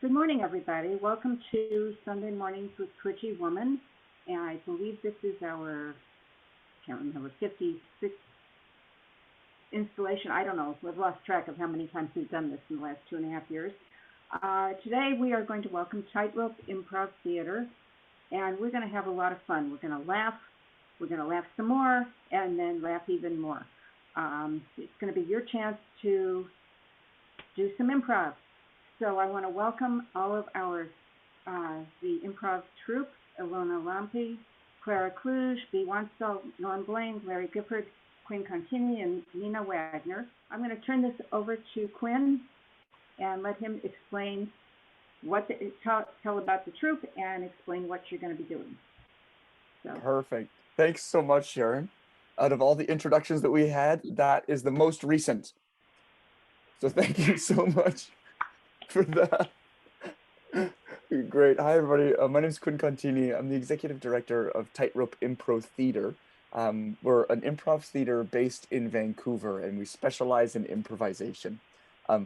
Good morning, everybody. Welcome to Sunday Mornings with Twitchy Woman. And I believe this is our, I can't remember, 56th installation. I don't know. We've lost track of how many times we've done this in the last 2.5 years. Today we are going to welcome Tightrope Improv Theater, and we're going to have a lot of fun. We're going to laugh some more, and then laugh even more. It's going to be your chance to do some improv. So I want to welcome all of the improv troupe: Ilona Lampe, Clara Kluge, Bea Wanstall, Norm Blaine, Larry Gifford, Quinn Contini, and Nina Wagner. I'm going to turn this over to Quinn and let him explain tell about the troupe and explain what you're going to be doing. So. Perfect. Thanks so much, Sharon. Out of all the introductions that we had, that is the most recent. So thank you so much for that. Great. Hi, everybody. My name is Quinn Contini. I'm the executive director of Tightrope Improv Theater. We're an improv theater based in Vancouver, and we specialize in improvisation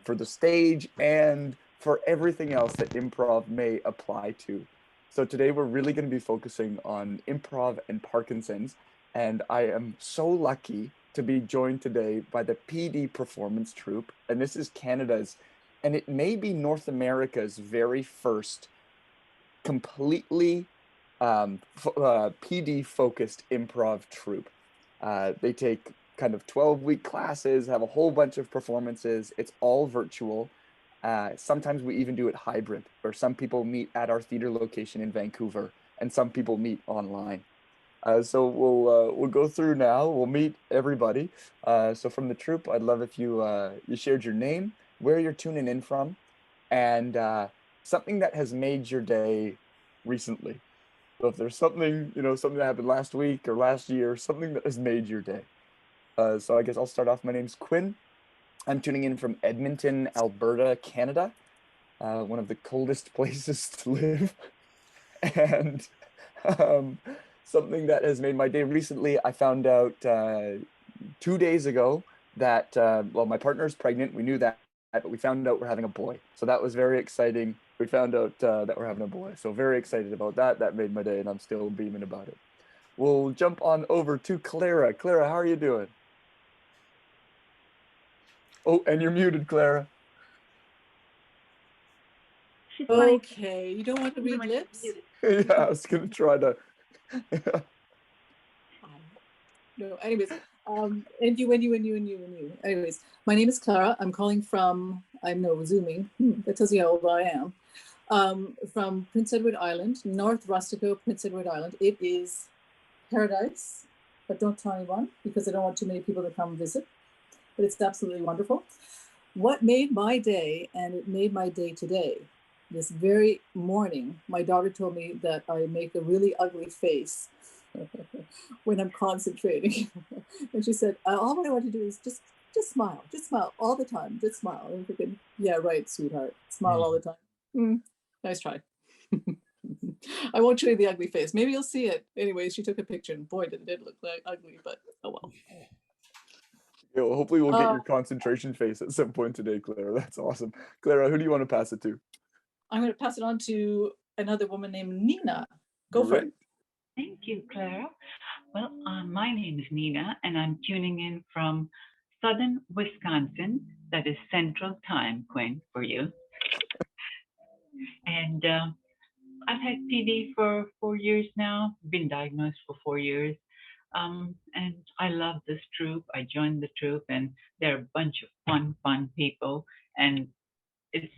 for the stage and for everything else that improv may apply to. So today we're really going to be focusing on improv and Parkinson's, and I am so lucky to be joined today by the PD Performance Troupe, and this is Canada's, and it may be North America's very first completely PD-focused improv troupe. They take kind of 12-week classes, have a whole bunch of performances. It's all virtual. Sometimes we even do it hybrid, where some people meet at our theater location in Vancouver and some people meet online. So we'll go through now. We'll meet everybody. So from the troupe, I'd love if you shared your name, where you're tuning in from, and something that has made your day recently. So if there's something, something that happened last week or last year, something that has made your day. So I guess I'll start off. My name's Quinn. I'm tuning in from Edmonton, Alberta, Canada, one of the coldest places to live. And something that has made my day recently, I found out 2 days ago that, well, my partner's pregnant. We knew that, but we found out we're having a boy. So that was very exciting. We found out that we're having a boy. So very excited about that. That made my day, and I'm still beaming about it. We'll jump on over to Clara. Clara, how are you doing? Oh, and you're muted, Clara. Okay, you don't want to read lips? Yeah, I was going to try to. No, anyways, and you. Anyways, my name is Clara. I'm calling from, Zooming. That tells you how old I am. From Prince Edward Island, North Rustico, Prince Edward Island. It is paradise, but don't tell anyone because I don't want too many people to come visit. But it's absolutely wonderful. What made my day, and it made my day today, this very morning, my daughter told me that I make a really ugly face when I'm concentrating. And she said, all I want to do is just smile all the time, just smile. And I'm thinking, yeah, right, sweetheart, smile all the time. Nice try. I won't show you the ugly face. Maybe you'll see it. Anyway, she took a picture and boy, did it look like ugly, but oh well. Yeah, well, hopefully we'll get your concentration face at some point today, Clara. That's awesome. Clara, who do you want to pass it to? I'm going to pass it on to another woman named Nina. Go for it. Thank you, Clara. Well, my name is Nina, and I'm tuning in from southern Wisconsin. That is Central Time, Quinn, for you. And I've had PD for 4 years now, been diagnosed for 4 years. And I love this troupe. I joined the troupe, and they're a bunch of fun people. And it's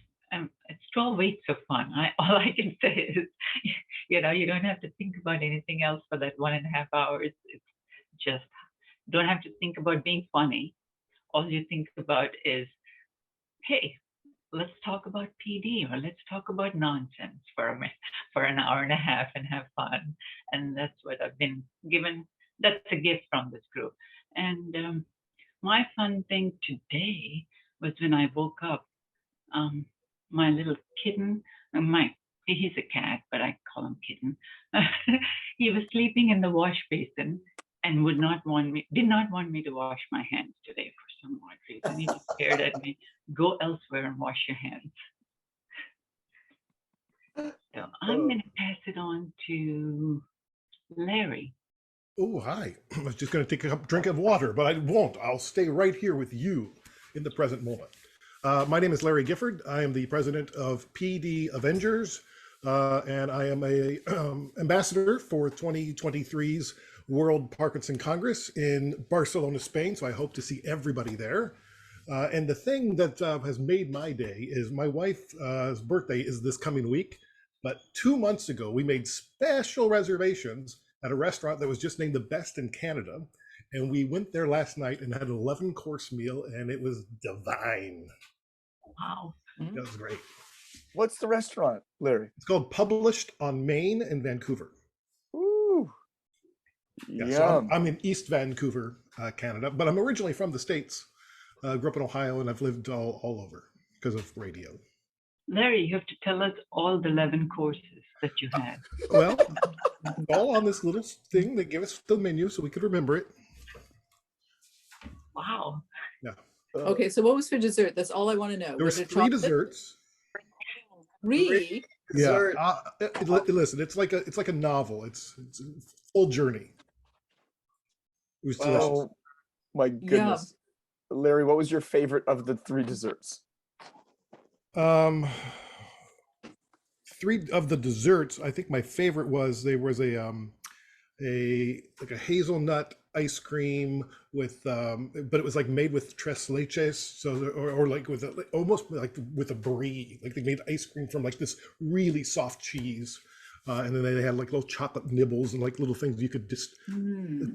12 weeks of fun. All I can say is, you don't have to think about anything else for that 1.5 hours. It's just, don't have to think about being funny. All you think about is, hey, let's talk about PD, or let's talk about nonsense for an hour and a half and have fun. And that's what I've been given. That's a gift from this group. And my fun thing today was when I woke up, my little kitten, he's a cat, but I call him kitten. He was sleeping in the wash basin and did not want me to wash my hands today for some odd reason. He just stared at me, go elsewhere and wash your hands. I'm going to pass it on to Larry. Oh, hi. I was just going to take a drink of water, but I won't. I'll stay right here with you in the present moment. My name is Larry Gifford. I am the president of PD Avengers, and I am a ambassador for 2023's World Parkinson Congress in Barcelona, Spain. So I hope to see everybody there. And the thing that has made my day is my wife's birthday is this coming week. But 2 months ago, we made special reservations at a restaurant that was just named the best in Canada. And we went there last night and had an 11-course meal, and it was divine. Wow. That was great. What's the restaurant, Larry? It's called Published on Main in Vancouver. Ooh. Yeah, Yum. so I'm in East Vancouver, Canada, but I'm originally from the States. Grew up in Ohio, and I've lived all over because of radio. Larry, you have to tell us all the 11 courses that you had. Well, all on this little thing. They give us the menu so we could remember it. Wow. Yeah. Okay, so what was for dessert? That's all I want to know. There was it 3 chocolate? desserts. 3? Yeah. Listen, it's like a novel. It's a full journey. It was delicious. Oh my goodness. Larry, what was your favorite of the 3 desserts? 3 of the desserts, I think my favorite was there was a hazelnut ice cream with but it was like made with tres leches, so or like with almost like with a brie, like they made ice cream from like this really soft cheese, and then they had like little chocolate nibbles and like little things you could just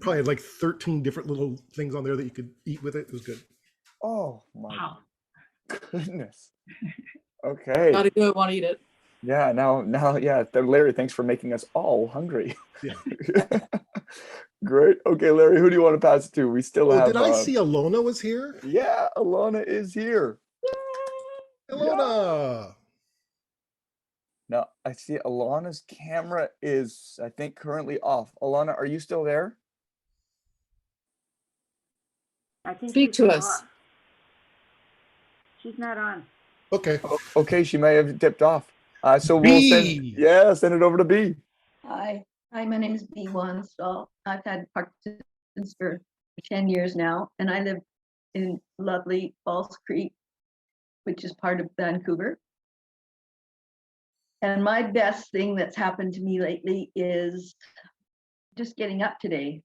probably had like 13 different little things on there that you could eat with it. It was good. Oh my Wow. goodness. Okay. Gotta go, I want to eat it. Yeah, now, yeah. Larry, thanks for making us all hungry. Yeah. Great. Okay, Larry, who do you want to pass it to? We still have. Did I see Alona was here? Yeah, Alana is here. Alona. Yeah. Now, I see Alana's camera is, I think, currently off. Alana, are you still there? I think Speak she's to us. off. She's not on. Okay. Okay, she may have dipped off. So we'll B. send it over to B. Hi, my name is B1 Stahl. I've had Parkinson's for 10 years now, and I live in lovely Falls Creek, which is part of Vancouver. And my best thing that's happened to me lately is just getting up today.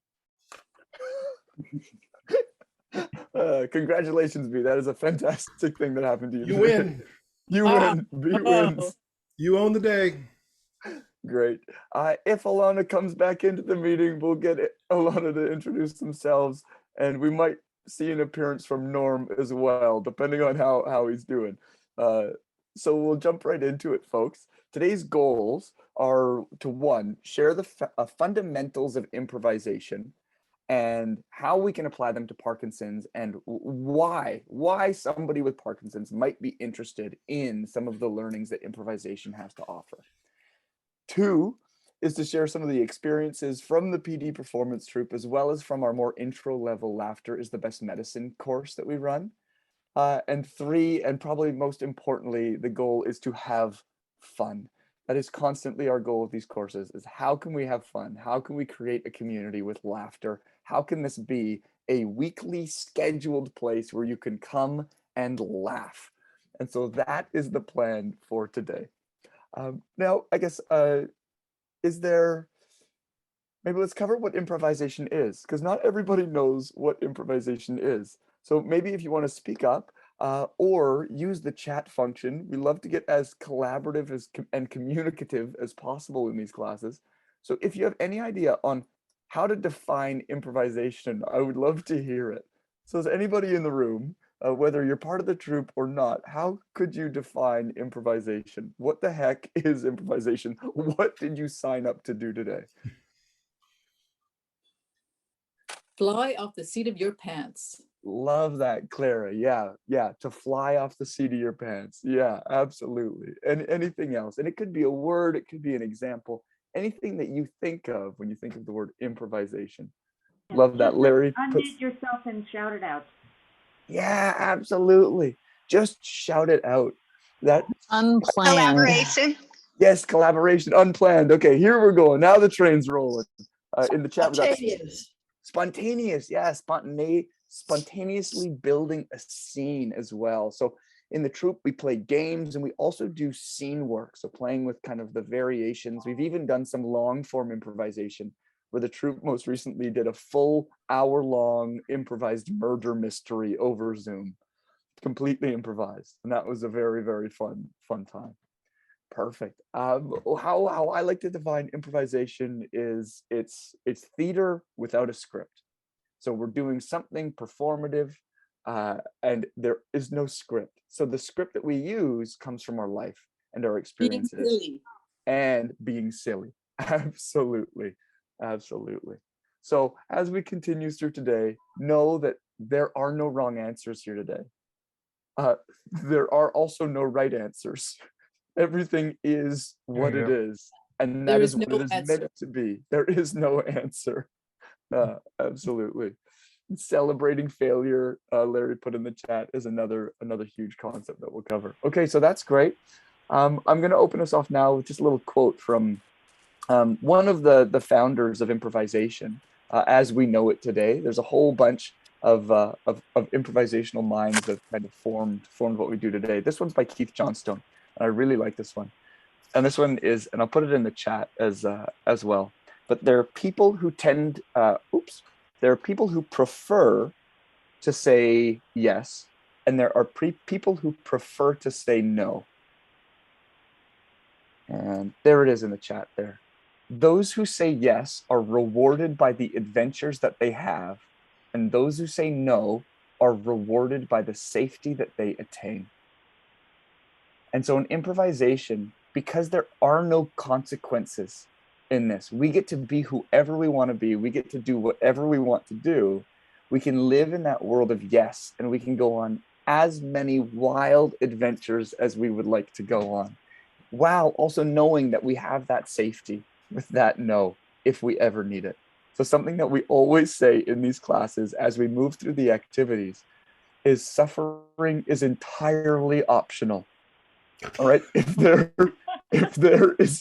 Congratulations, B. That is a fantastic thing that happened to you. You win. You win. B wins. You own the day. Great. If Alana comes back into the meeting, we'll get Alana to introduce themselves, and we might see an appearance from Norm as well, depending on how he's doing. So we'll jump right into it, folks. Today's goals are to, 1, share the fundamentals of improvisation and how we can apply them to Parkinson's, and why somebody with Parkinson's might be interested in some of the learnings that improvisation has to offer. 2 is to share some of the experiences from the PD Performance Troupe, as well as from our more intro level Laughter is the Best Medicine course that we run. And 3, and probably most importantly, the goal is to have fun. That is constantly our goal of these courses, is how can we have fun? How can we create a community with laughter? How can this be a weekly scheduled place where you can come and laugh? And so that is the plan for today. Now, I guess, is there, maybe let's cover what improvisation is, because not everybody knows what improvisation is. So maybe if you want to speak up or use the chat function, we love to get as collaborative and communicative as possible in these classes. So if you have any idea on how to define improvisation, I would love to hear it. So is anybody in the room, whether you're part of the troupe or not, how could you define improvisation? What the heck is improvisation? What did you sign up to do today? Fly off the seat of your pants. Love that, Clara. Yeah, to fly off the seat of your pants. Yeah, absolutely. And anything else? And it could be a word, it could be an example, anything that you think of when you think of the word improvisation. Love that, Larry. Unmute yourself and shout it out. Yeah, absolutely. Just shout it out. That Unplanned. Collaboration. Yes, collaboration, unplanned. Okay, here we're going. Now the train's rolling. In the chat, we got Spontaneous. spontaneous. Yeah, spontaneously building a scene as well. So in the troupe, we play games and we also do scene work. So playing with kind of the variations. We've even done some long form improvisation where the troupe most recently did a full hour-long improvised murder mystery over Zoom, completely improvised. And that was a very, very fun time. Perfect. How I like to define improvisation is it's theater without a script. So we're doing something performative, and there is no script. So the script that we use comes from our life and our Being experiences silly. and being silly. Absolutely, absolutely. So as we continue through today, know that there are no wrong answers here today. There are also no right answers. Everything is what it is, and There that is is what no it is answer. meant to be. There is no answer. Absolutely. Celebrating failure, Larry put in the chat, is another huge concept that we'll cover. Okay, so that's great. I'm going to open us off now with just a little quote from one of the founders of improvisation, as we know it today. There's a whole bunch of improvisational minds that kind of formed what we do today. This one's by Keith Johnstone, and I really like this one. And this one is, and I'll put it in the chat as well. But there are people who tend, there are people who prefer to say yes, and there are people who prefer to say no. And there it is in the chat there. Those who say yes are rewarded by the adventures that they have, and those who say no are rewarded by the safety that they attain. And so in improvisation, because there are no consequences in this, we get to be whoever we want to be, we get to do whatever we want to do, we can live in that world of yes, and we can go on as many wild adventures as we would like to go on, while also knowing that we have that safety with that no, if we ever need it. So something that we always say in these classes as we move through the activities is suffering is entirely optional. All right, if there's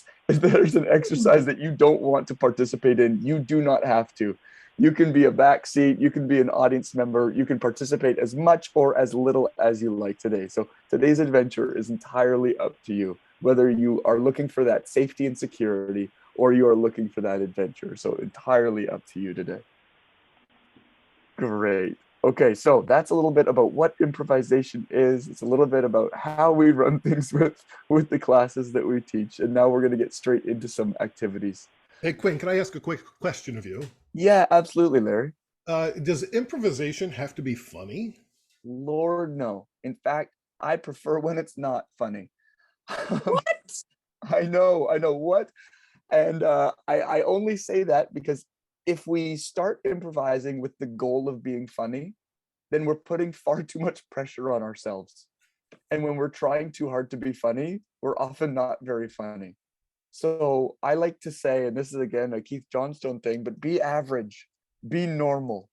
an exercise that you don't want to participate in, you do not have to. You can be a backseat, you can be an audience member, you can participate as much or as little as you like today. So today's adventure is entirely up to you, whether you are looking for that safety and security or you are looking for that adventure. So entirely up to you today. Great. Okay, so that's a little bit about what improvisation is. It's a little bit about how we run things with the classes that we teach. And now we're going to get straight into some activities. Hey, Quinn, can I ask a quick question of you? Yeah, absolutely, Larry. Does improvisation have to be funny? Lord, no. In fact, I prefer when it's not funny. What? I know what. And I only say that because if we start improvising with the goal of being funny, then we're putting far too much pressure on ourselves. And when we're trying too hard to be funny, we're often not very funny. So I like to say, and this is again a Keith Johnstone thing, but be average, be normal,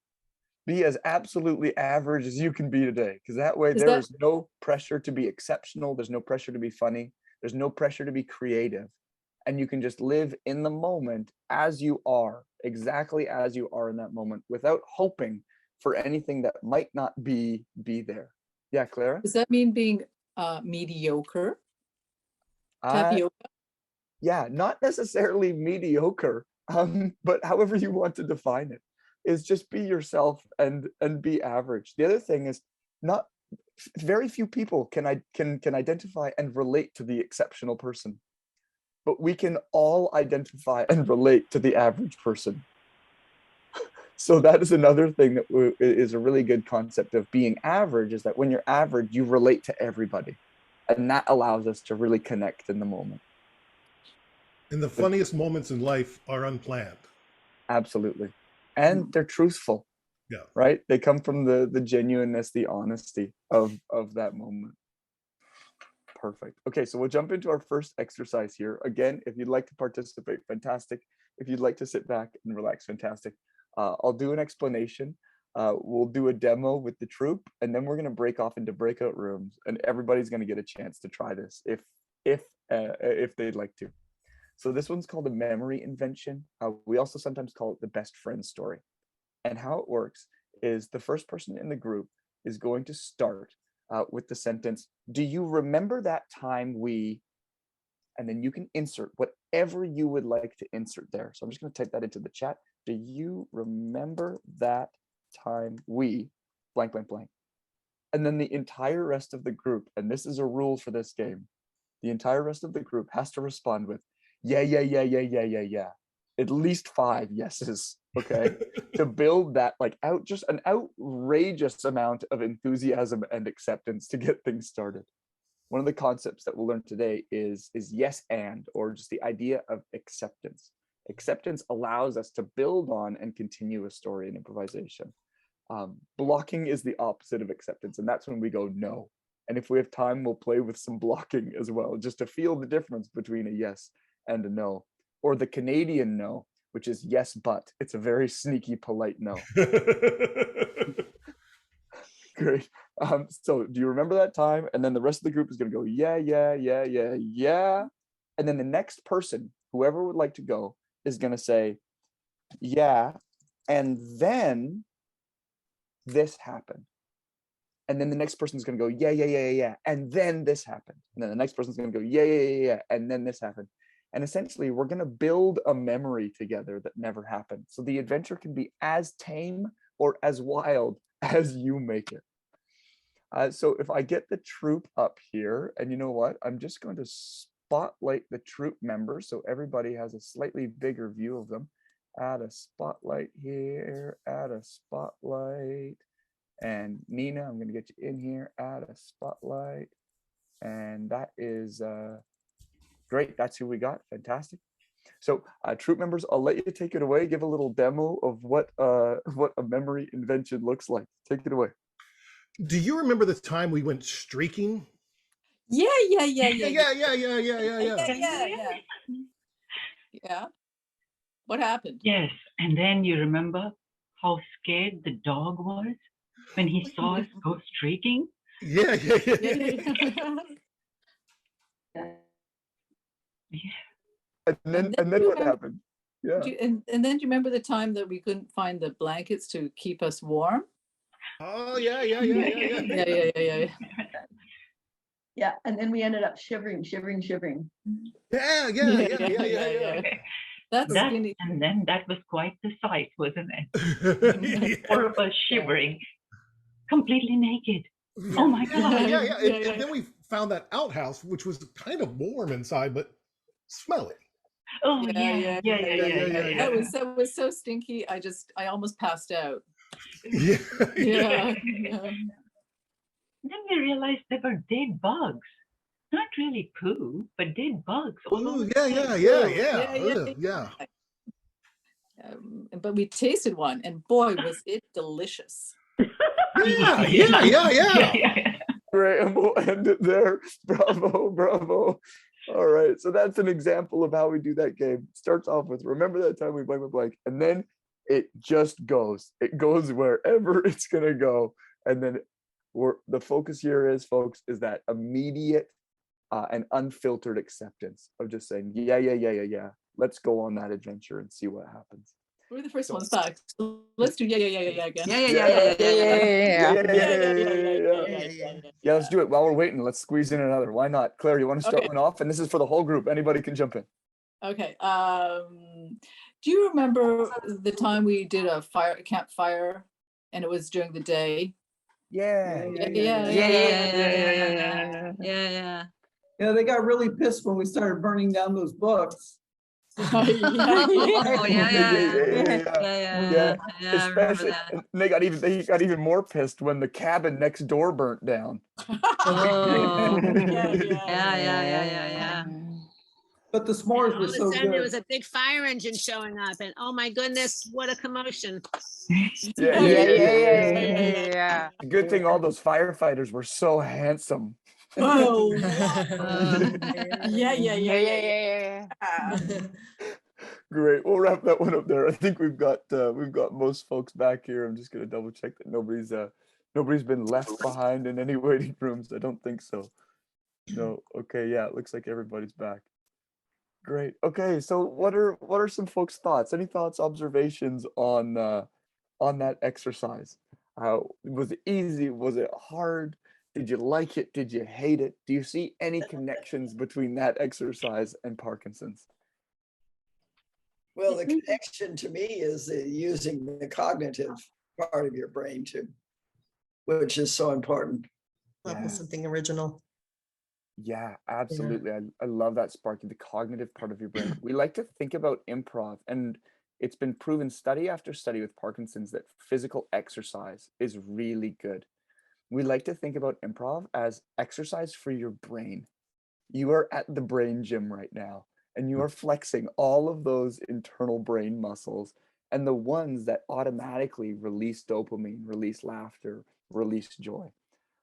be as absolutely average as you can be today. Because that way there is no pressure to be exceptional. There's no pressure to be funny. There's no pressure to be creative. And you can just live in the moment as you are, exactly as you are in that moment, without hoping for anything that might not be there. Yeah, Clara? Does that mean being mediocre? Uh, Tapioca? yeah, not necessarily mediocre, but however you want to define it, is just be yourself and be average. The other thing is not very few people can identify and relate to the exceptional person, but we can all identify and relate to the average person. So that is another thing that is a really good concept of being average, is that when you're average, you relate to everybody. And that allows us to really connect in the moment. And the funniest moments in life are unplanned. Absolutely. And they're truthful. Yeah. Right? They come from the genuineness, the honesty of that moment. Perfect. Okay, so we'll jump into our first exercise here. Again, if you'd like to participate, fantastic. If you'd like to sit back and relax, fantastic. I'll do an explanation. We'll do a demo with the troupe, and then we're going to break off into breakout rooms, and everybody's going to get a chance to try this. If if they'd like to. So this one's called a memory invention. We also sometimes call it the best friend story. And how it works is the first person in the group is going to start with the sentence, do you remember that time we, and then you can insert whatever you would like to insert there. So I'm just going to type that into the chat. Do you remember that time we, blank, blank, blank. And then the entire rest of the group, and this is a rule for this game, the entire rest of the group has to respond with, yeah, yeah, yeah, yeah, yeah, yeah, yeah. At least 5 yeses, okay? To build that, like, just an outrageous amount of enthusiasm and acceptance to get things started. One of the concepts that we'll learn today is yes and, or just the idea of acceptance. Acceptance allows us to build on and continue a story in improvisation. Blocking is the opposite of acceptance, and that's when we go no. And if we have time, we'll play with some blocking as well, just to feel the difference between a yes and a no. Or the Canadian no, which is yes, but. It's a very sneaky, polite no. Great. So do you remember that time? And then the rest of the group is going to go, yeah, yeah, yeah, yeah, yeah. And then the next person, whoever would like to go, is going to say, yeah. And then this happened. And then the next person's going to go, yeah, yeah, yeah, yeah. And then this happened. And then the next person's going to go, yeah, yeah, yeah, yeah. And then this happened. And essentially, we're going to build a memory together that never happened. So the adventure can be as tame or as wild as you make it. So if I get the troupe up here, and you know what? I'm just going to spotlight the troupe members so everybody has a slightly bigger view of them. Add a spotlight here, add a spotlight. And Nina, I'm going to get you in here, add a spotlight. And that is great. That's who we got. Fantastic. So troupe members, I'll let you take it away. Give a little demo of what a memory invention looks like. Take it away. Do you remember the time we went streaking? Yeah. Yeah. What happened? Yes, and then you remember how scared the dog was when he saw us go streaking? Yeah. And then what happened? Yeah. And then do you remember the time that we couldn't find the blankets to keep us warm? Oh, yeah. Yeah, and then we ended up shivering. Yeah. That's skinny. And then that was quite the sight, wasn't it? All of us shivering, completely naked. Oh my God. Yeah. And then we found that outhouse, which was kind of warm inside, but smelly. Oh yeah. That was so stinky. I almost passed out. Yeah. Then we realized there were dead bugs. Not really poo, but dead bugs. Ooh, yeah. But we tasted one, and boy, was it delicious. Yeah. Great, and we'll end it there. Bravo. All right, so that's an example of how we do that game. It starts off with, remember that time we blank, and then it just goes. It goes wherever it's gonna go, and then the focus here is, folks, is that immediate and unfiltered acceptance of just saying, yeah. Let's go on that adventure and see what happens. We're the first ones back. So let's do yeah again. Yeah, let's do it. While we're waiting, let's squeeze in another. Why not? Claire, you want to start one off? And this is for the whole group. Anybody can jump in. Okay. Do you remember the time we did a campfire and it was during the day? Yeah. Yeah, they got really pissed when we started burning down those books. Yeah. Especially, they got even more pissed when the cabin next door burnt down. Yeah. But the s'mores were so good. There was a big fire engine showing up, and oh my goodness, what a commotion! Yeah. Good thing all those firefighters were so handsome. Oh. Yeah. Great. We'll wrap that one up there. I think we've got most folks back here. I'm just gonna double check that nobody's been left behind in any waiting rooms. I don't think so. No. Okay. Yeah. It looks like everybody's back. Great. Okay. So what are some folks' thoughts? Any thoughts, observations on that exercise? Was it easy? Was it hard? Did you like it? Did you hate it? Do you see any connections between that exercise and Parkinson's? Well, the connection to me is using the cognitive part of your brain too, which is so important. That was something original. Yeah, absolutely. I love that, Sparky, the cognitive part of your brain. We like to think about improv, and it's been proven study after study with Parkinson's that physical exercise is really good. We like to think about improv as exercise for your brain. You are at the brain gym right now, and you are flexing all of those internal brain muscles and the ones that automatically release dopamine, release laughter, release joy.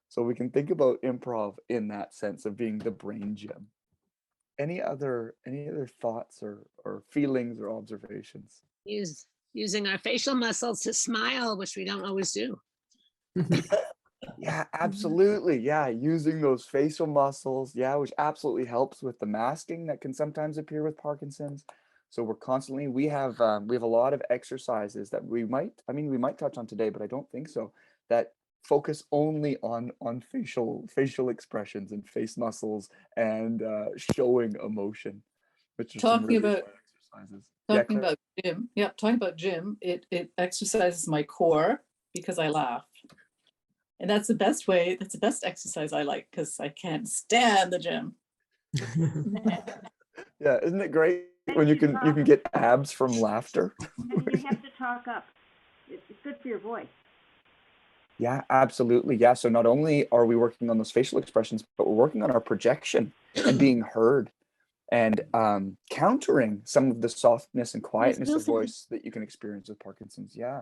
So we can think about improv in that sense of being the brain gym. Any other thoughts or feelings or observations? Using our facial muscles to smile, which we don't always do. Yeah, absolutely. Yeah, using those facial muscles, yeah, which absolutely helps with the masking that can sometimes appear with Parkinson's. So we have a lot of exercises that we might touch on today, but I don't think so, that focus only on facial expressions and face muscles and showing emotion, which are some Talking really about fun exercises. Yeah, talking Claire? about gym. Yeah, talking about gym. It exercises my core because I laugh. And that's the best way, that's the best exercise I like because I can't stand the gym. Yeah, isn't it great when you can get abs from laughter? And you have to talk up. It's good for your voice. Yeah, absolutely. Yeah. So not only are we working on those facial expressions, but we're working on our projection and being heard and countering some of the softness and quietness of voice that you can experience with Parkinson's. Yeah.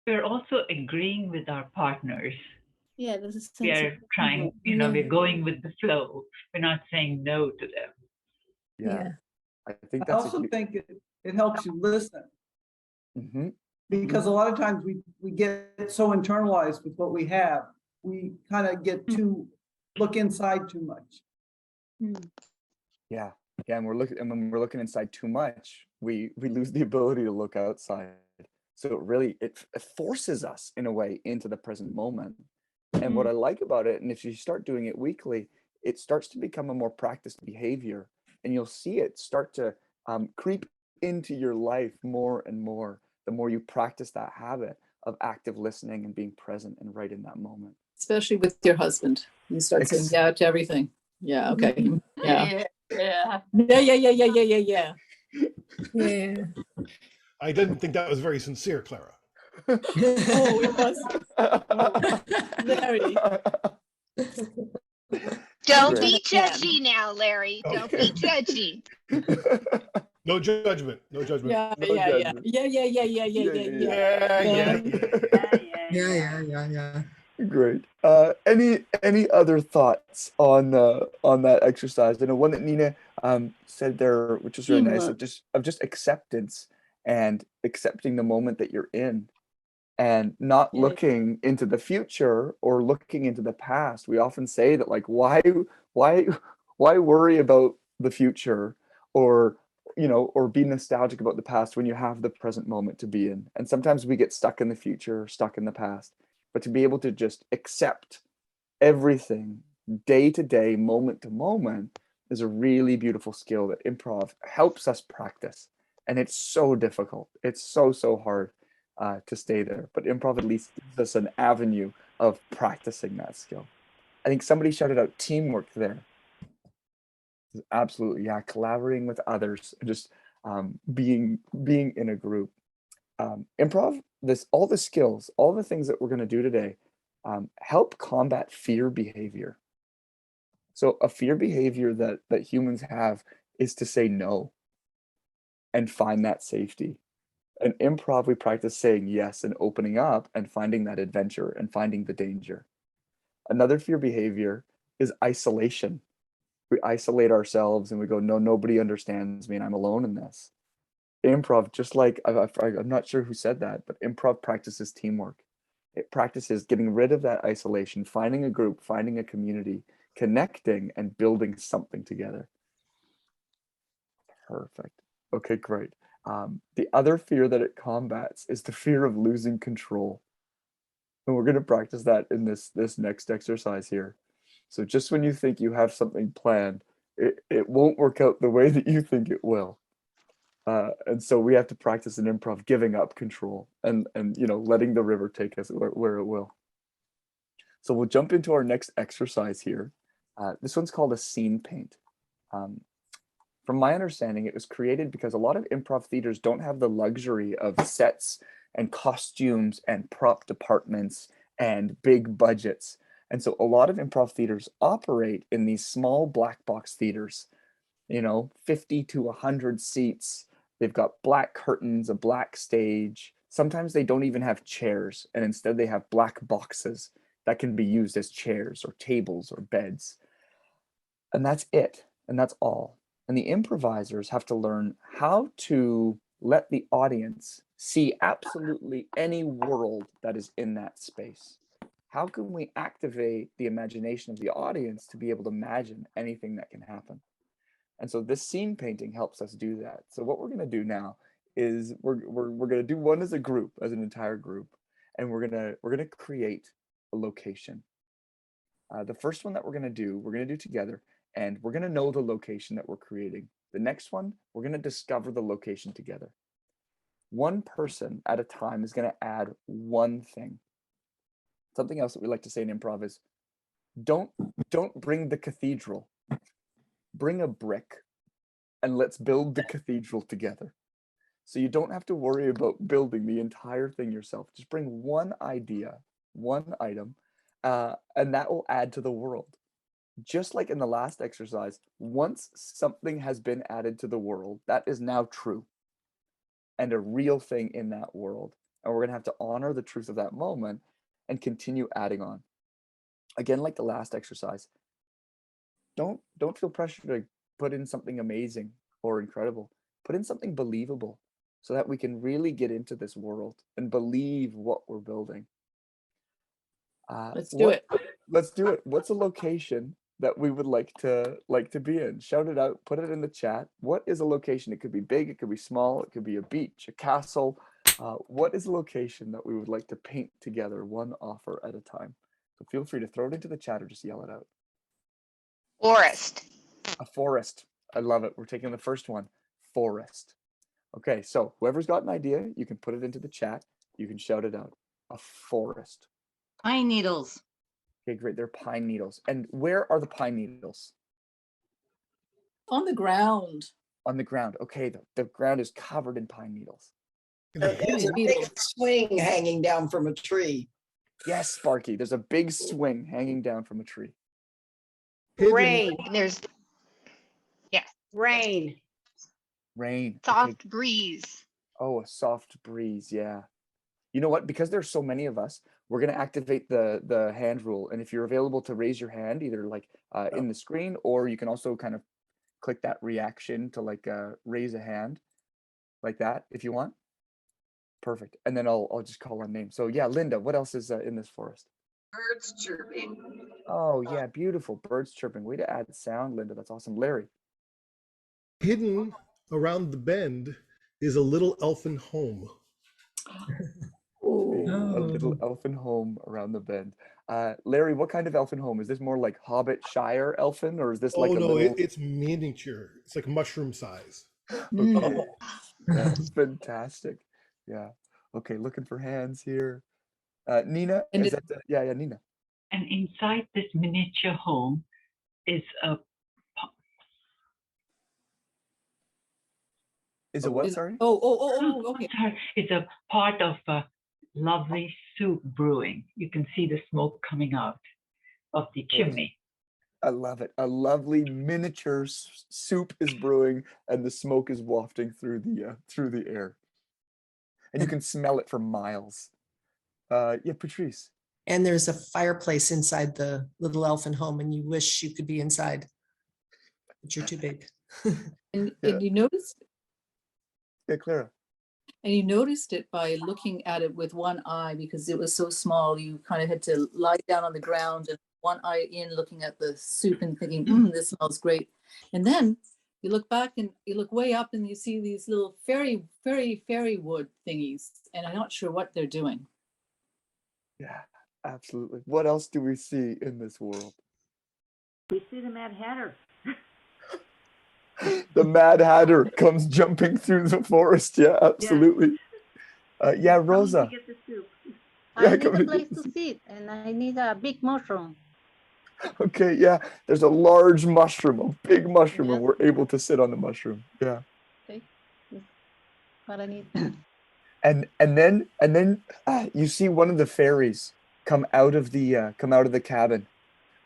We're also agreeing with our partners. Yeah, there's a sense We are of trying, we're going with the flow. We're not saying no to them. Yeah. I think I that's also think it helps you listen, because a lot of times we get so internalized with what we have, we kind of get too look inside too much. Yeah. Yeah. And when we're looking inside too much, we lose the ability to look outside. So it forces us in a way into the present moment. And what I like about it, and if you start doing it weekly, it starts to become a more practiced behavior, and you'll see it start to creep into your life more and more the more you practice that habit of active listening and being present and right in that moment. Especially with your husband. You start saying yeah to everything. Yeah, okay. Yeah. Yeah. Yeah. I didn't think that was very sincere, Clara. Oh, it was. Larry. Don't be judgy now, Larry. Don't be judgy. No judgment. No judgment. Yeah. Great. Any other thoughts on that exercise? I know one that Nina said there, which was really nice, of just acceptance and accepting the moment that you're in, and not looking into the future or looking into the past. We often say that, like, why worry about the future or or be nostalgic about the past when you have the present moment to be in. And sometimes we get stuck in the future, stuck in the past. But to be able to just accept everything day to day, moment to moment, is a really beautiful skill that improv helps us practice. And it's so difficult. It's so hard to stay there. But improv at least gives us an avenue of practicing that skill. I think somebody shouted out teamwork there. Absolutely, yeah. Collaborating with others and just being in a group. Improv, all the skills, all the things that we're going to do today, help combat fear behavior. So a fear behavior that humans have is to say no and find that safety. In improv, we practice saying yes and opening up and finding that adventure and finding the danger. Another fear behavior is isolation. We isolate ourselves and we go, no, nobody understands me and I'm alone in this. Improv, just like, I'm not sure who said that, but improv practices teamwork. It practices getting rid of that isolation, finding a group, finding a community, connecting and building something together. Perfect. Okay, great. The other fear that it combats is the fear of losing control. And we're going to practice that in this next exercise here. So just when you think you have something planned, it won't work out the way that you think it will. And so we have to practice in improv giving up control and letting the river take us where it will. So we'll jump into our next exercise here. This one's called a scene paint. From my understanding, it was created because a lot of improv theaters don't have the luxury of sets and costumes and prop departments and big budgets. And so a lot of improv theaters operate in these small black box theaters, 50 to 100 seats. They've got black curtains, a black stage. Sometimes they don't even have chairs, and instead they have black boxes that can be used as chairs or tables or beds. And that's it, and that's all. And the improvisers have to learn how to let the audience see absolutely any world that is in that space. How can we activate the imagination of the audience to be able to imagine anything that can happen? And so this scene painting helps us do that. So what we're going to do now is we're going to do one as a group, as an entire group, and we're going to create a location. The first one that we're going to do together, and we're going to know the location that we're creating. The next one, we're going to discover the location together. One person at a time is going to add one thing. Something else that we like to say in improv is, don't bring the cathedral. Bring a brick and let's build the cathedral together. So you don't have to worry about building the entire thing yourself. Just bring one idea, one item, and that will add to the world. Just like in the last exercise, once something has been added to the world, that is now true and a real thing in that world. And we're going to have to honor the truth of that moment and continue adding on. Again, like the last exercise, don't feel pressure to put in something amazing or incredible. Put in something believable so that we can really get into this world and believe what we're building. Let's do it. Let's do it. What's a location that we would like to be in? Shout it out, put it in the chat. What is a location? It could be big, it could be small, it could be a beach, a castle. What is a location that we would like to paint together, one offer at a time? So feel free to throw it into the chat or just yell it out. Forest. A forest. I love it. We're taking the first one. Forest. Okay, so whoever's got an idea, you can put it into the chat. You can shout it out. A forest. Pine needles. Okay, great. They're pine needles. And where are the pine needles? On the ground. On the ground. Okay, the ground is covered in pine needles. There's a big swing hanging down from a tree. Yes, Sparky. There's a big swing hanging down from a tree. Rain. There's, yes, Rain. Rain. soft Okay. breeze. Oh, a soft breeze. Yeah. You know what? Because there's so many of us, we're going to activate the hand rule. And if you're available to raise your hand, either like in the screen, or you can also kind of click that reaction to like raise a hand like that if you want. Perfect. And then I'll just call on name. So yeah, Linda, what else is in this forest? Birds chirping. Oh yeah, beautiful. Birds chirping. Way to add sound, Linda. That's awesome. Larry. Hidden around the bend is a little elfin home. A little elfin home around the bend. Larry, what kind of elfin home? Is this more like Hobbit Shire elfin, or is this like a little... it's miniature. It's like mushroom size. Okay. That's fantastic. Yeah. Okay, looking for hands here. Nina, is that yeah, Nina. And inside this miniature home is a what? Sorry. Okay. Sorry. It's a part of a lovely soup brewing. You can see the smoke coming out of the chimney. I love it. A lovely miniature soup is brewing, and the smoke is wafting through the air, and you can smell it for miles. Yeah, Patrice. And there's a fireplace inside the little elfin home, and you wish you could be inside, but you're too big. And you noticed? Yeah, Clara. And you noticed it by looking at it with one eye because it was so small. You kind of had to lie down on the ground and one eye in, looking at the soup and thinking, this smells great. And then you look back and you look way up and you see these little fairy wood thingies, and I'm not sure what they're doing. Yeah, absolutely. What else do we see in this world? We see the Mad Hatter. The Mad Hatter comes jumping through the forest. Yeah, absolutely. Yeah, Rosa. To get the soup. Yeah, I need come a and place get to the- sit, and I need a big mushroom. Okay, yeah. There's a large mushroom, a big mushroom, and Yes. we're able to sit on the mushroom. Yeah. Okay, that's what I need. And then you see one of the fairies come out of the cabin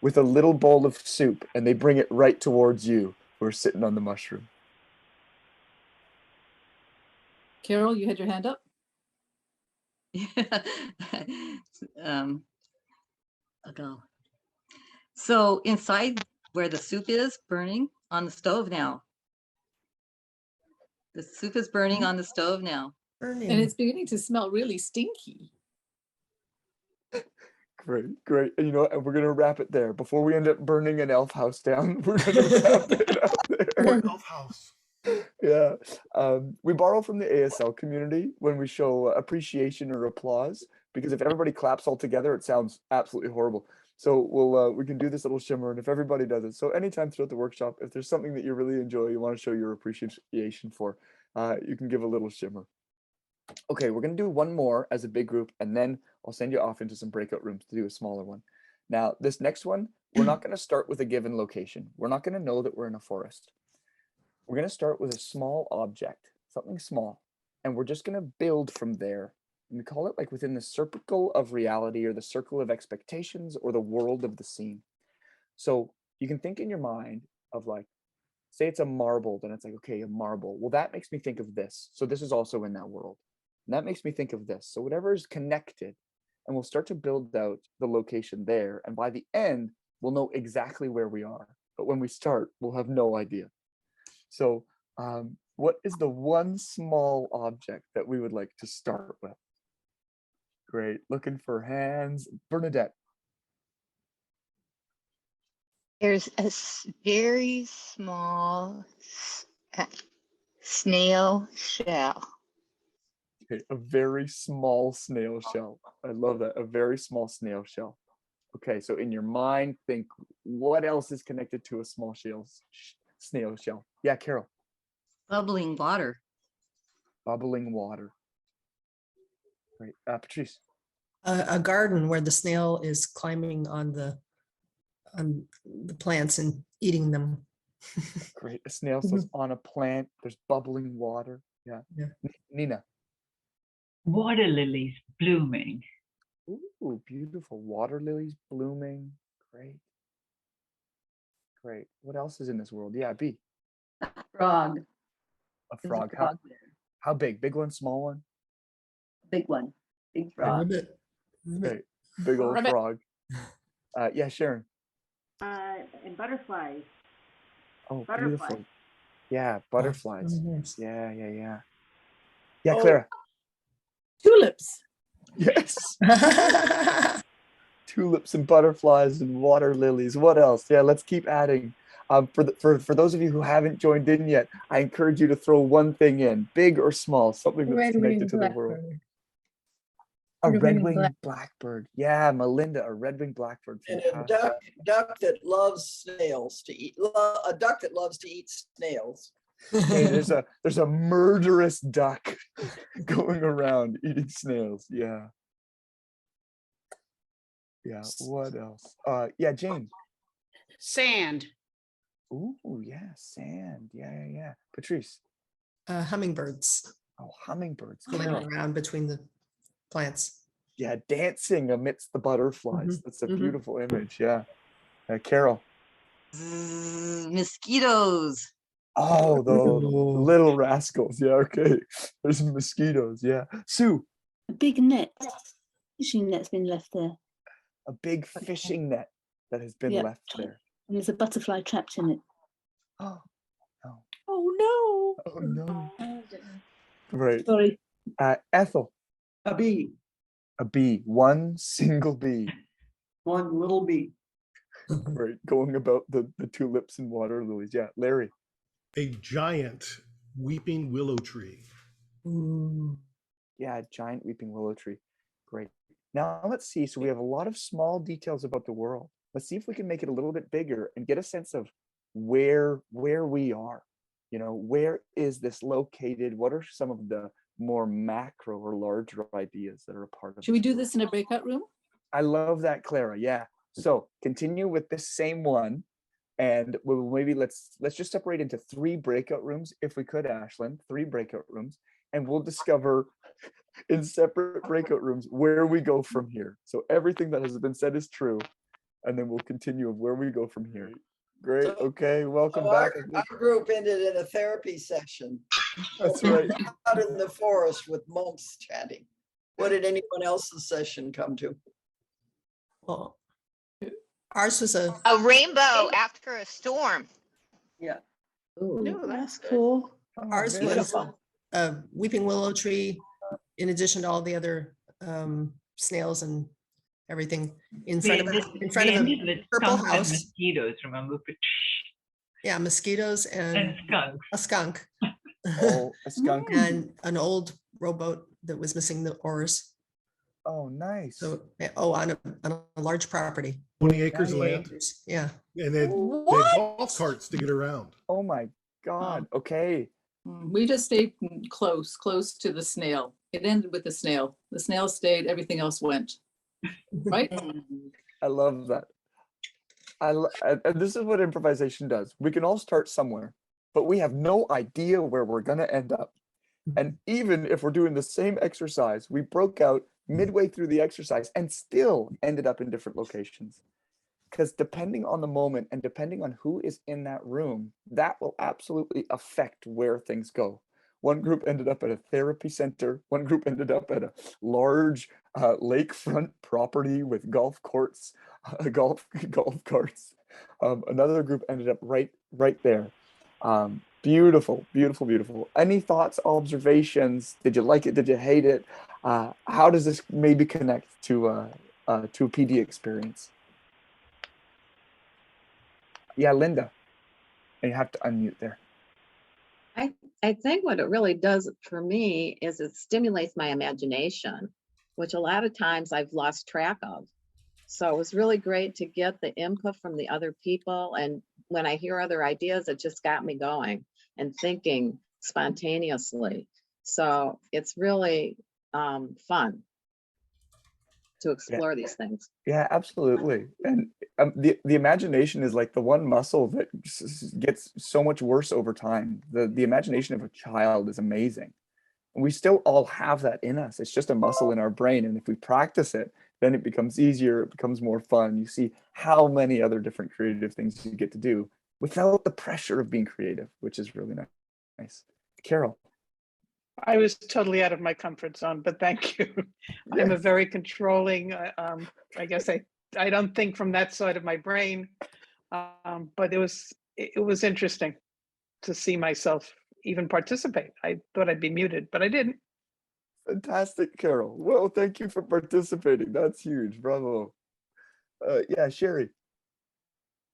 with a little bowl of soup, and they bring it right towards you who are sitting on the mushroom. Carol, you had your hand up? Ago. So inside where the soup is burning on the stove now. The soup is burning on the stove now. And it's beginning to smell really stinky. Great. And you know what? And we're gonna wrap it there. Before we end up burning an elf house down, we're gonna wrap it up there. Elf house. Yeah. We borrow from the ASL community when we show appreciation or applause, because if everybody claps all together, it sounds absolutely horrible. So we can do this little shimmer, and if everybody does it. So anytime throughout the workshop, if there's something that you really enjoy, you want to show your appreciation for, you can give a little shimmer. Okay, we're gonna do one more as a big group, and then I'll send you off into some breakout rooms to do a smaller one. Now, this next one, we're not gonna start with a given location. We're not gonna know that we're in a forest. We're gonna start with a small object, something small, and we're just gonna build from there. And we call it like within the circle of reality, or the circle of expectations, or the world of the scene. So you can think in your mind of, like, say it's a marble, then it's like, okay, a marble. Well, that makes me think of this. So this is also in that world. And that makes me think of this. So whatever is connected, and we'll start to build out the location there. And by the end, we'll know exactly where we are. But when we start, we'll have no idea. So what is the one small object that we would like to start with? Great, looking for hands. Bernadette. There's a very small snail shell. Okay, a very small snail shell. I love that. A very small snail shell. Okay, so in your mind, think what else is connected to a small snail shell? Yeah, Carol. Bubbling water. Bubbling water. Great. Patrice. A garden where the snail is climbing on the plants and eating them. Great. A snail says on a plant. There's bubbling water. Yeah. Nina. Water lilies blooming. Ooh, beautiful. Water lilies blooming. Great. What else is in this world? Yeah, B. Frog. A frog. How big? Big one, small one? Big one. Big frog. Okay. Big old frog. Yeah, Sharon. And butterflies. Oh, Butterflies. beautiful. Yeah, butterflies. Oh, yes. Yeah, Clara. Tulips. Yes. Tulips and butterflies and water lilies. What else? Yeah, let's keep adding. For those of you who haven't joined in yet, I encourage you to throw one thing in, big or small, something that's connected to the world. A red-winged blackbird. Yeah, Melinda, a red-winged blackbird. And a duck that loves snails to eat. A duck that loves to eat snails. Hey, there's a murderous duck going around eating snails. Yeah. What else? Yeah, Jane. Sand. Ooh, yeah, sand. Yeah. Patrice. Hummingbirds Oh, hummingbirds. flying around between the plants. Yeah, dancing amidst the butterflies. That's a beautiful image. Yeah. Carol. Mosquitoes. Oh, the little rascals. Yeah, okay. There's mosquitoes. Yeah. Sue. A big net. Fishing net's been left there. A big fishing net that has been left there. And there's a butterfly trapped in it. Oh, no. Oh, no. Oh, no. Right. Sorry. Ethel. A bee. A bee. One single bee. One little bee. Right, going about the tulips and water lilies. Yeah, Larry. A giant weeping willow tree. Ooh. Yeah, giant weeping willow tree. Great. Now let's see. So we have a lot of small details about the world. Let's see if we can make it a little bit bigger and get a sense of where we are. You know, where is this located? What are some of the more macro or larger ideas that are a part of Should we do world? this in a breakout room? I love that, Clara. Yeah. So continue with this same one, and we'll maybe let's just separate into 3 breakout rooms, if we could, Ashlyn. 3 breakout rooms, and we'll discover in separate breakout rooms where we go from here. So everything that has been said is true, and then we'll continue of where we go from here. Great. So- Okay. Welcome So back. our group ended in a therapy session. That's right. Out in the forest with monks chatting. What did anyone else's session come to? Well, ours was a rainbow after a storm. Yeah. Ooh, that's cool. ours was Beautiful. a weeping willow tree, in addition to all the other snails and everything in front of a purple And house. mosquitoes, remember? Yeah, mosquitoes And and skunks. a skunk Oh, a skunk. and an old rowboat that was missing the oars. Oh, nice. So, on a large property. 20 acres of 20 land. acres, yeah. And then What? golf carts to get around. Oh my God. Okay. We just stayed close to the snail. It ended with the snail. The snail stayed, everything else went. Right? I love that. And this is what improvisation does. We can all start somewhere, but we have no idea where we're going to end up. And even if we're doing the same exercise, we broke out midway through the exercise and still ended up in different locations. Because depending on the moment and depending on who is in that room, that will absolutely affect where things go. One group ended up at a therapy center. One group ended up at a large lakefront property with golf courts, golf carts. Another group ended up right there. Beautiful, beautiful, beautiful. Any thoughts, observations? Did you like it? Did you hate it? How does this maybe connect to a PD experience? Yeah, Linda, and you have to unmute there. I think what it really does for me is it stimulates my imagination, which a lot of times I've lost track of. So it was really great to get the input from the other people. And when I hear other ideas, it just got me going and thinking spontaneously. So it's really fun to explore these things. Yeah, absolutely. And the imagination is like the one muscle that gets so much worse over time. The imagination of a child is amazing. And we still all have that in us. It's just a muscle in our brain. And if we practice it, then it becomes easier. It becomes more fun. You see how many other different creative things you get to do without the pressure of being creative, which is really nice. Carol. I was totally out of my comfort zone, but thank you. I'm a very controlling, I guess I don't think from that side of my brain, but it was interesting to see myself even participate. I thought I'd be muted, but I didn't. Fantastic, Carol. Well, thank you for participating. That's huge. Bravo. Yeah, Sherry.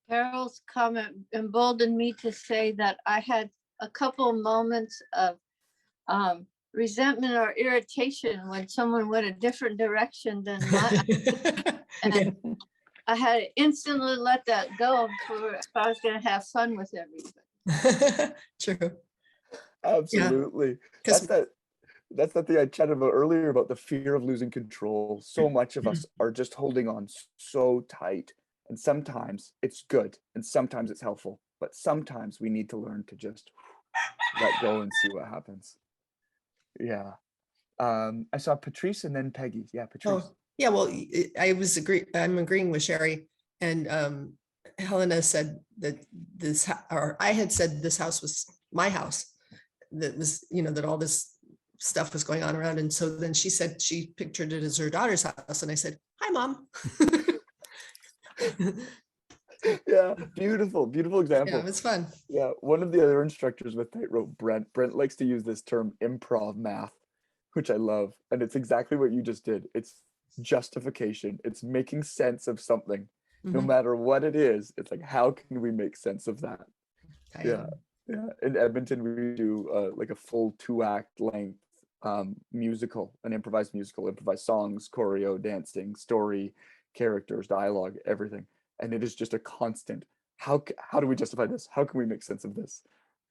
Carol's comment emboldened me to say that I had a couple moments of resentment or irritation when someone went a different direction than mine. And I had to instantly let that go if I was going to have fun with everybody. True. Absolutely. Yeah. That's that thing I chatted about earlier about the fear of losing control. So much of us are just holding on so tight. And sometimes it's good and sometimes it's helpful. But sometimes we need to learn to just let go and see what happens. Yeah. I saw Patrice and then Peggy. Yeah, Patrice. Oh, yeah, well, I'm agreeing with Sherry. And Helena said that I had said this house was my house. That was, that all this stuff was going on around. And so then she said she pictured it as her daughter's house. And I said, hi, Mom. Yeah, beautiful example. Yeah, it was fun. Yeah, one of the other instructors with Tightrope, Brent likes to use this term improv math, which I love. And it's exactly what you just did. It's justification. It's making sense of something. No matter what it is, it's like, how can we make sense of that? Yeah. In Edmonton, we do like a full 2-act length musical, an improvised musical, improvised songs, choreo, dancing, story, characters, dialogue, everything. And it is just a constant. How do we justify this? How can we make sense of this?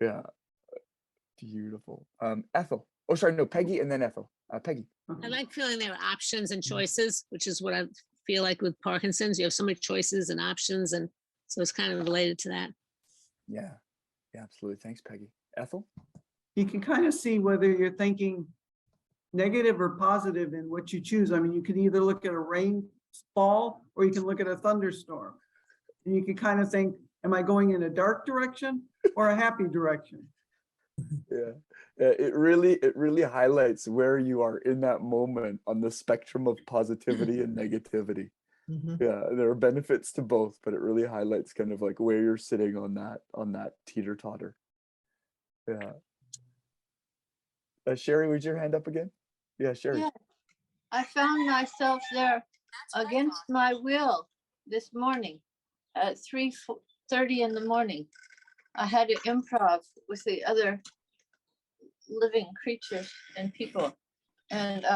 Yeah. Beautiful. Ethel. Oh, sorry, no, Peggy and then Ethel. Peggy. I like feeling there are options and choices, which is what I feel like with Parkinson's. You have so many choices and options, and so it's kind of related to that. Yeah, absolutely. Thanks, Peggy. Ethel? You can kind of see whether you're thinking negative or positive in what you choose. I mean, you can either look at a rainfall or you can look at a thunderstorm. And you can kind of think, am I going in a dark direction or a happy direction? Yeah, it really highlights where you are in that moment on the spectrum of positivity and negativity. Yeah, there are benefits to both, but it really highlights kind of like where you're sitting on that teeter-totter. Yeah. Sherry, was your hand up again? Yeah, Sherry. Yeah, I found myself there against my will this morning at 3:30 in the morning. I had to improv with the other living creatures and people, and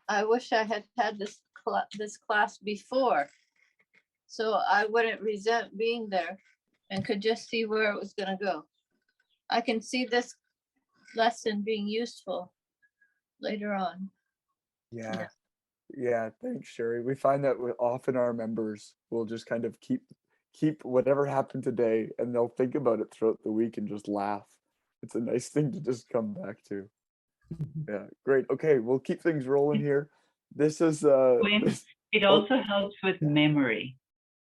I wish I had had this class before, so I wouldn't resent being there and could just see where it was going to go. I can see this lesson being useful later on. Yeah, thanks, Sherry. We find that often our members will just kind of keep whatever happened today, and they'll think about it throughout the week and just laugh. It's a nice thing to just come back to. Yeah, great. Okay, we'll keep things rolling here. This is it also helps with memory,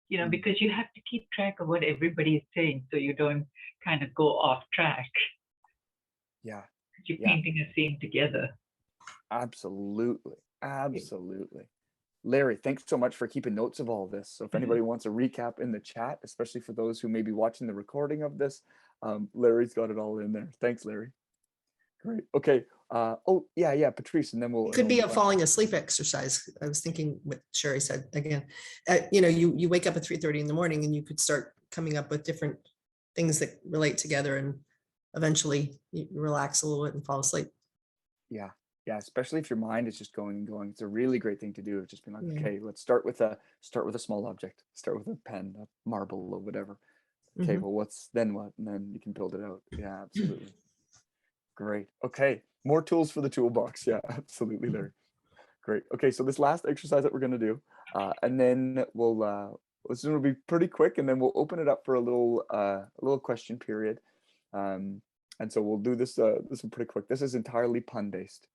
because you have to keep track of what everybody is saying so you don't kind of go off track. Yeah. You're painting a scene together. Absolutely. Larry, thanks so much for keeping notes of all this. So if anybody wants a recap in the chat, especially for those who may be watching the recording of this, Larry's got it all in there. Thanks, Larry. Great. Okay. Patrice, and then we'll. It could be a falling asleep exercise. I was thinking what Sherry said again. You wake up at 3:30 in the morning and you could start coming up with different things that relate together, and eventually you relax a little bit and fall asleep. Yeah, especially if your mind is just going and going. It's a really great thing to do. It's just being like, okay, let's start with a small object. Start with a pen, a marble, or whatever. Okay, well, what's then what? And then you can build it out. Yeah, absolutely. Great. Okay, more tools for the toolbox. Yeah, absolutely, Larry. Great. Okay, so this last exercise that we're gonna do, and then this will be pretty quick, and then we'll open it up for a little question period. And so we'll do this one pretty quick. This is entirely pun based.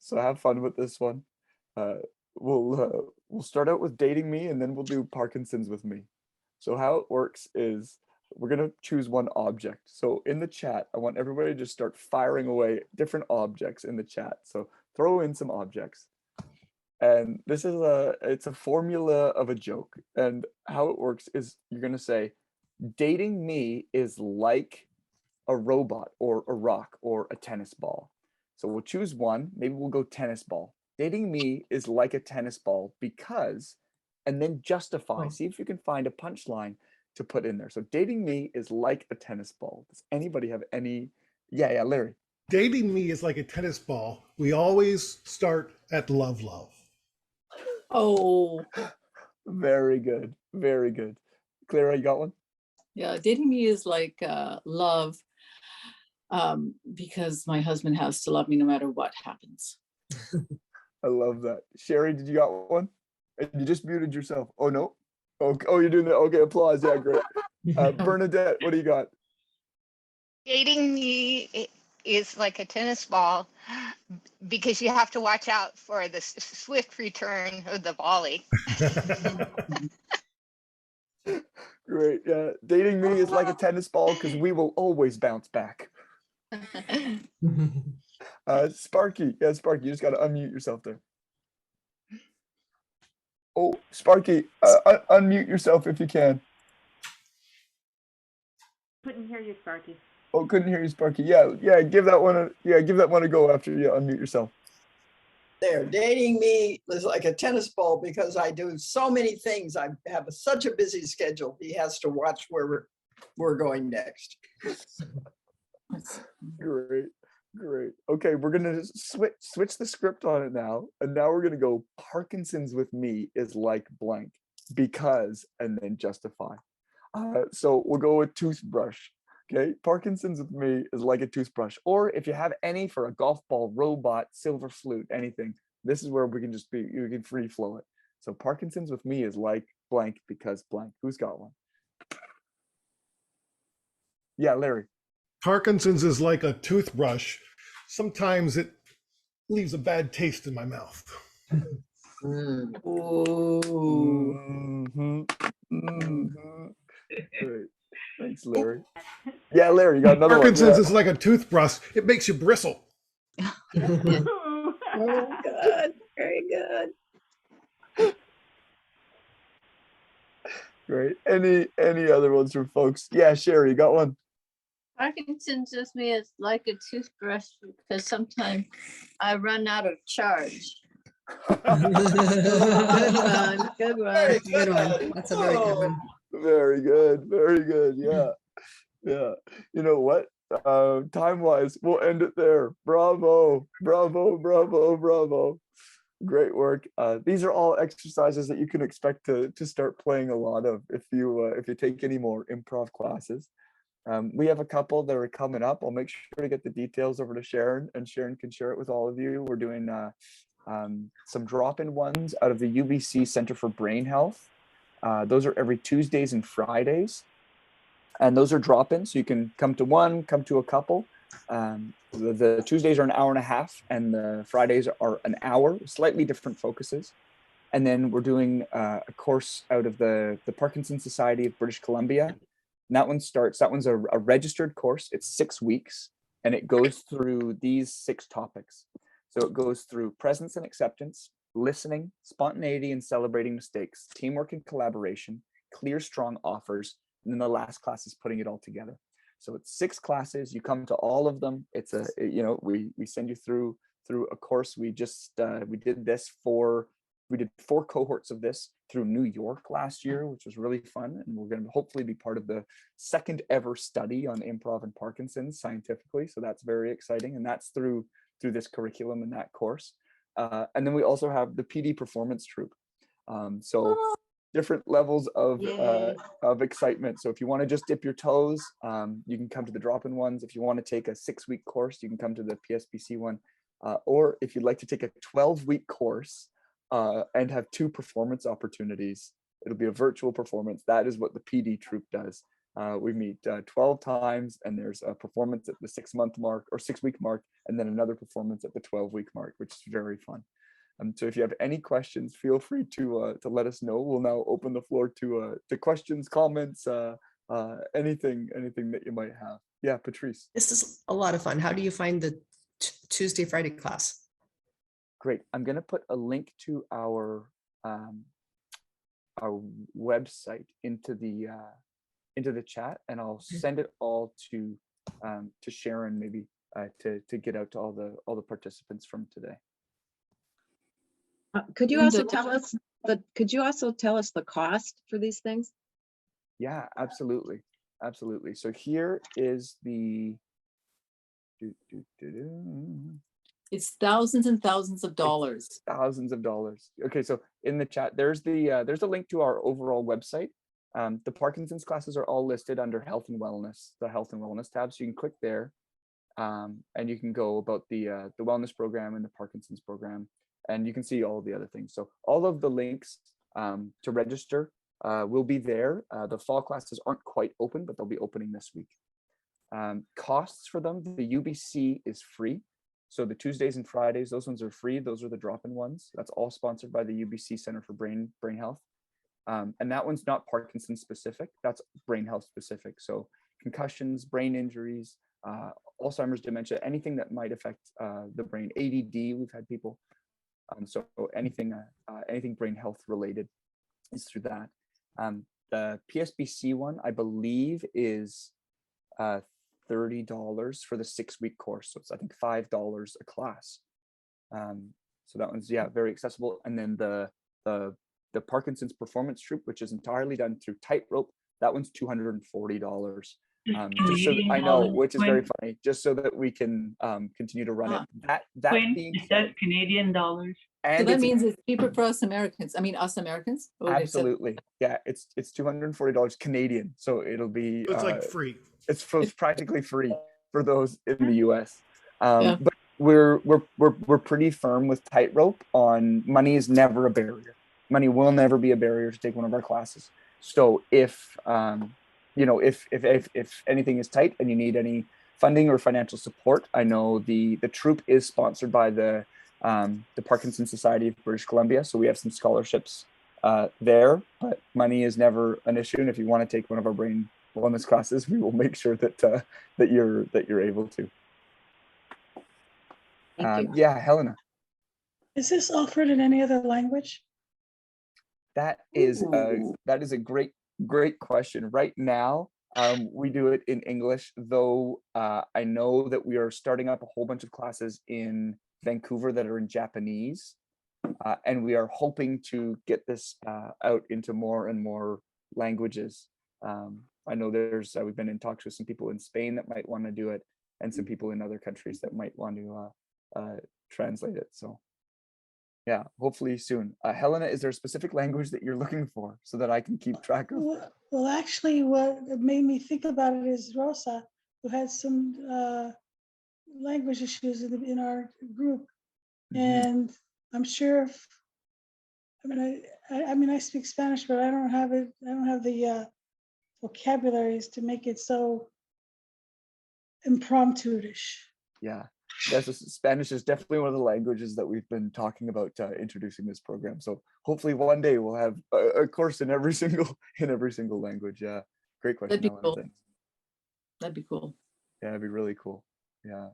So have fun with this one. We'll start out with dating me, and then we'll do Parkinson's with me. So how it works is we're gonna choose one object. So in the chat, I want everybody to just start firing away different objects in the chat. So throw in some objects. And this is it's a formula of a joke. And how it works is you're gonna say, dating me is like a robot or a rock or a tennis ball. So we'll choose one. Maybe we'll go tennis ball. Dating me is like a tennis ball because, and then justify. See if you can find a punchline to put in there. So dating me is like a tennis ball. Does anybody have any? Yeah, Larry. Dating me is like a tennis ball. We always start at love. Oh, very good. Very good. Clara, you got one? Yeah, dating me is like love. Because my husband has to love me no matter what happens. I love that. Sherry, did you got one? And you just muted yourself. Oh, no. Oh, you're doing that. Okay, applause. Yeah, great. Bernadette, what do you got? Dating me is like a tennis ball because you have to watch out for the swift return of the volley. Great. Yeah, dating me is like a tennis ball because we will always bounce back. Sparky, Sparky, you just got to unmute yourself there. Oh, Sparky, unmute yourself if you can. Couldn't hear you, Sparky. Oh, couldn't hear you, Sparky. Yeah, give that one a go after you unmute yourself. They're dating me is like a tennis ball because I do so many things. I have such a busy schedule. He has to watch where we're going next. Great, great. Okay, we're gonna switch the script on it now, and now we're gonna go. Parkinson's with me is like blank because, and then justify. So we'll go with toothbrush. Okay, Parkinson's with me is like a toothbrush, or if you have any for a golf ball, robot, silver flute, anything. This is where we can you can free flow it. So Parkinson's with me is like blank because blank. Who's got one? Yeah, Larry. Parkinson's is like a toothbrush. Sometimes it leaves a bad taste in my mouth. Great. Thanks, Larry. Yeah, Larry, you got another Parkinson's one. is like a toothbrush. It makes you bristle. Oh, good. Very good. Great. Any other ones from folks? Yeah, Sherry, you got one? Parkinson's with me is like a toothbrush because sometimes I run out of charge. Good one. Good one. Good one. That's a very good one. Very good. Very good. Yeah. Yeah. You know what? Time-wise, we'll end it there. Bravo. Bravo. Bravo. Bravo. Great work. These are all exercises that you can expect to start playing a lot of if you take any more improv classes. We have a couple that are coming up. I'll make sure to get the details over to Sharon, and Sharon can share it with all of you. We're doing some drop-in ones out of the UBC Center for Brain Health. Those are every Tuesdays and Fridays. And those are drop-ins, so you can come to one, come to a couple. The Tuesdays are an hour and a half, and the Fridays are an hour, slightly different focuses. And then we're doing a course out of the Parkinson Society of British Columbia. And that one's a registered course. It's 6 weeks, and it goes through these 6 topics. So it goes through presence and acceptance, listening, spontaneity and celebrating mistakes, teamwork and collaboration, clear, strong offers, and then the last class is putting it all together. So it's 6 classes. You come to all of them. It's we send you through a course. We did 4 cohorts of this through New York last year, which was really fun. And we're going to hopefully be part of the 2nd ever study on improv and Parkinson's scientifically. So that's very exciting. And that's through this curriculum and that course. And then we also have the PD Performance Troupe. So different levels of excitement. So if you want to just dip your toes, you can come to the drop-in ones. If you want to take a 6-week course, you can come to the PSBC one. Or if you'd like to take a 12-week course and have 2 performance opportunities, it'll be a virtual performance. That is what the PD Troupe does. We meet 12 times, and there's a performance at the 6-month mark or 6-week mark, and then another performance at the 12-week mark, which is very fun. So if you have any questions, feel free to let us know. We'll now open the floor to questions, comments, anything that you might have. Yeah, Patrice. This is a lot of fun. How do you find the Tuesday, Friday class? Great. I'm going to put a link to our website into the chat, and I'll send it all to Sharon, maybe to get out to all the participants from today. Could you also tell us the cost for these things? Yeah, absolutely. So here is the It's thousands and thousands of dollars. Thousands of dollars. Okay, so in the chat, there's a link to our overall website. The Parkinson's classes are all listed under health and wellness, the health and wellness tab. So you can click there, and you can go about the wellness program and the Parkinson's program, and you can see all of the other things. So all of the links to register will be there. The fall classes aren't quite open, but they'll be opening this week. Costs for them, the UBC is free. So the Tuesdays and Fridays, those ones are free. Those are the drop-in ones. That's all sponsored by the UBC Center for Brain Health. And that one's not Parkinson's specific, that's brain health specific. So concussions, brain injuries, Alzheimer's, dementia, anything that might affect the brain. ADD, we've had people. So anything brain health related is through that. The PSBC one, I believe, is $30 for the 6-week course. So it's, I think, $5 a class. So that one's, yeah, very accessible. And then the Parkinson's Performance Troupe, which is entirely done through Tightrope, that one's $240. Just so that I know, which is very funny, just so that we can continue to run it. That being is said, that Canadian dollars? and So that it's means it's cheaper for us Americans. I mean, us Americans. Or it's a- absolutely, yeah, it's $240 Canadian, so it'll be It's like free. it's practically free for those in the US. Yeah. But we're pretty firm with Tightrope on money is never a barrier. Money will never be a barrier to take one of our classes. So if you know, if anything is tight and you need any funding or financial support, I know the troupe is sponsored by the Parkinson Society of British Columbia, so we have some scholarships there. But money is never an issue, and if you want to take one of our brain wellness classes, we will make sure that that you're able to. Yeah, Helena. Is this offered in any other language? That is a great question. Right now, we do it in English, though I know that we are starting up a whole bunch of classes in Vancouver that are in Japanese, and we are hoping to get this out into more and more languages. I know we've been in talks with some people in Spain that might want to do it, and some people in other countries that might want to translate it. So yeah, hopefully soon. Helena, is there a specific language that you're looking for so that I can keep track of? Well, actually, what made me think about it is Rosa, who had some language issues in our group, and I'm sure if I mean I speak Spanish, but I don't have the vocabularies to make it so impromptu-ish. Yeah. Yes, Spanish is definitely one of the languages that we've been talking about introducing this program. So hopefully one day we'll have a course in every single language. Yeah, great question. That'd be Helena, cool. thanks. That'd be cool. Yeah, it'd be really cool. Yeah.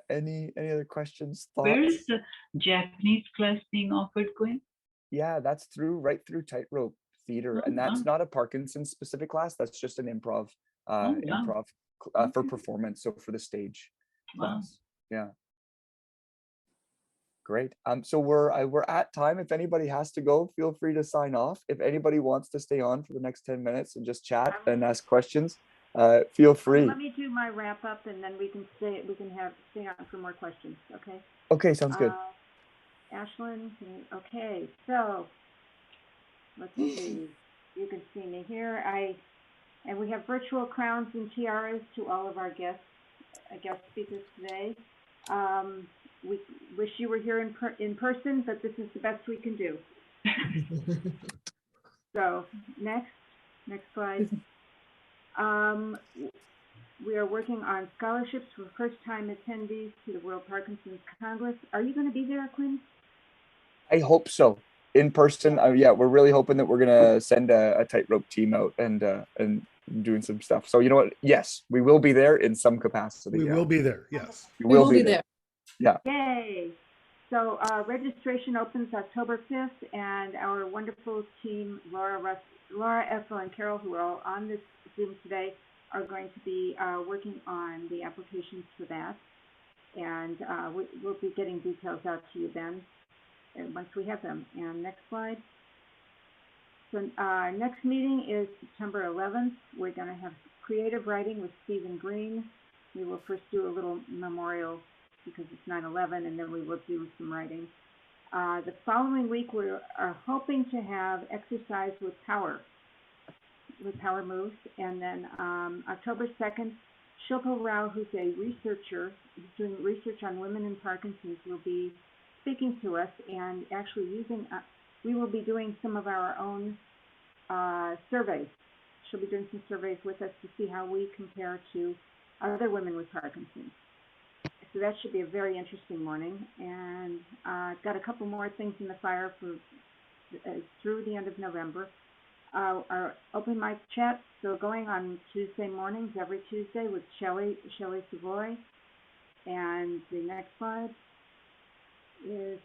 Any other questions? Thoughts? Where is the Japanese class being offered, Gwen? Yeah, that's right through Tightrope Theater, and that's not a Parkinson specific class. That's just an improv for performance. So for the stage class. Yeah. Great. So we're at time. If anybody has to go, feel free to sign off. If anybody wants to stay on for the next 10 minutes and just chat and ask questions, feel free. Let me do my wrap up, and then we can stay on for more questions. Okay. Okay, sounds good. Ashlyn, okay. So let's see. You can see me here. And we have virtual crowns and tiaras to all of our guest speakers today. We wish you were here in person, but this is the best we can do. So next slide. We are working on scholarships for first-time attendees to the World Parkinson's Congress. Are you going to be there, Quinn? I hope so. In person, yeah, we're really hoping that we're gonna send a Tightrope team out and doing some stuff. So you know what? Yes, we will be there in some capacity. We will be there. Yes, we will be there. Yeah. Yay! So registration opens October 5th, and our wonderful team, Laura, Ethel, and Carol, who are all on this Zoom today, are going to be working on the applications for that, and we'll be getting details out to you then. Once we have them. And next slide. So our next meeting is September 11th. We're going to have creative writing with Stephen Green. We will first do a little memorial because it's 9/11, and then we will do some writing. The following week, we are hoping to have exercise with power moves. And then October 2nd, Shilpa Rao, who's a researcher, who's doing research on women in Parkinson's, will be speaking to us and actually we will be doing some of our own surveys. She'll be doing some surveys with us to see how we compare to other women with Parkinson's. So that should be a very interesting morning. And I've got a couple more things in the fire for through the end of November. Our open mic chat still going on Tuesday mornings, every Tuesday, with Shelley Savoy. And the next slide is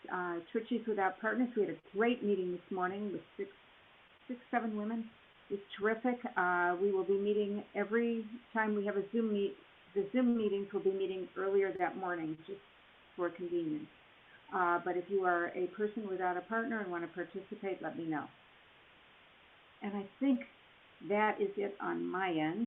Twitchies Without Partners. We had a great meeting this morning with seven women. It's terrific. We will be meeting every time we have a Zoom meet. The Zoom meetings will be meeting earlier that morning, just for convenience. But if you are a person without a partner and want to participate, let me know. And I think that is it on my end.